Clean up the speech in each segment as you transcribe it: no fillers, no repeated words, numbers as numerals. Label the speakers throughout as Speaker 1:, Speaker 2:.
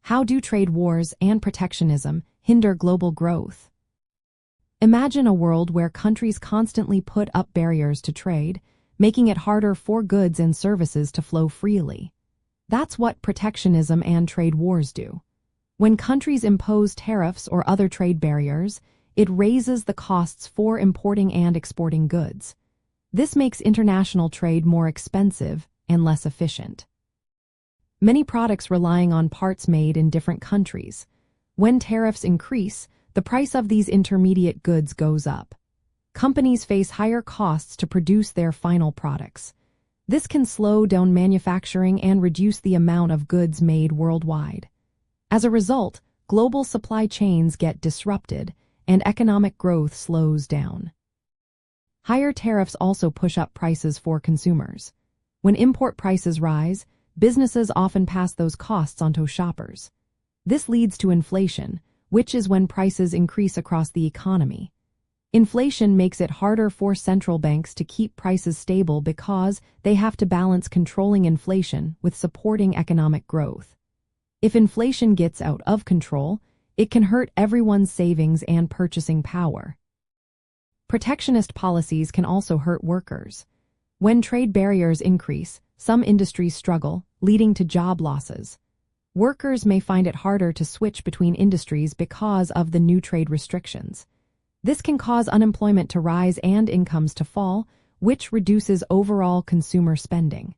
Speaker 1: How do trade wars and protectionism hinder global growth? Imagine a world where countries constantly put up barriers to trade, making it harder for goods and services to flow freely. That's what protectionism and trade wars do. When countries impose tariffs or other trade barriers, it raises the costs for importing and exporting goods. This makes international trade more expensive and less efficient. Many products relying on parts made in different countries. When tariffs increase, the price of these intermediate goods goes up. Companies face higher costs to produce their final products. This can slow down manufacturing and reduce the amount of goods made worldwide. As a result, global supply chains get disrupted and economic growth slows down. Higher tariffs also push up prices for consumers. When import prices rise, businesses often pass those costs onto shoppers. This leads to inflation, which is when prices increase across the economy. Inflation makes it harder for central banks to keep prices stable because they have to balance controlling inflation with supporting economic growth. If inflation gets out of control, it can hurt everyone's savings and purchasing power. Protectionist policies can also hurt workers. When trade barriers increase, some industries struggle, leading to job losses. Workers may find it harder to switch between industries because of the new trade restrictions. This can cause unemployment to rise and incomes to fall, which reduces overall consumer spending.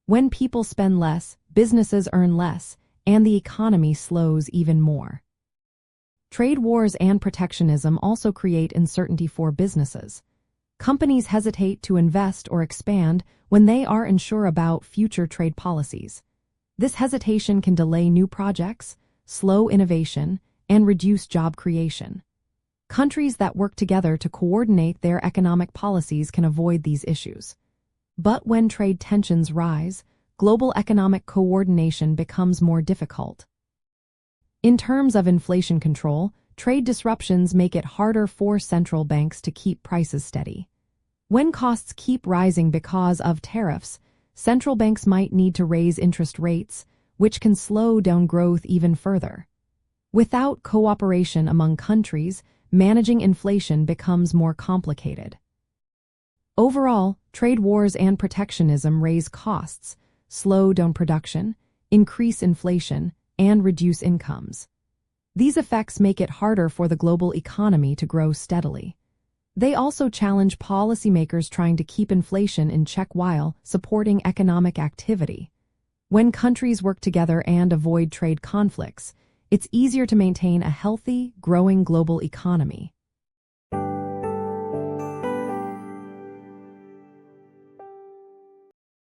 Speaker 1: When people spend less, businesses earn less, and the economy slows even more. Trade wars and protectionism also create uncertainty for businesses. Companies hesitate to invest or expand when they are unsure about future trade policies. This hesitation can delay new projects, slow innovation, and reduce job creation. Countries that work together to coordinate their economic policies can avoid these issues. But when trade tensions rise, global economic coordination becomes more difficult. In terms of inflation control, trade disruptions make it harder for central banks to keep prices steady. When costs keep rising because of tariffs, central banks might need to raise interest rates, which can slow down growth even further. Without cooperation among countries, managing inflation becomes more complicated. Overall, trade wars and protectionism raise costs, slow down production, increase inflation, and reduce incomes. These effects make it harder for the global economy to grow steadily. They also challenge policymakers trying to keep inflation in check while supporting economic activity. When countries work together and avoid trade conflicts, it's easier to maintain a healthy, growing global economy.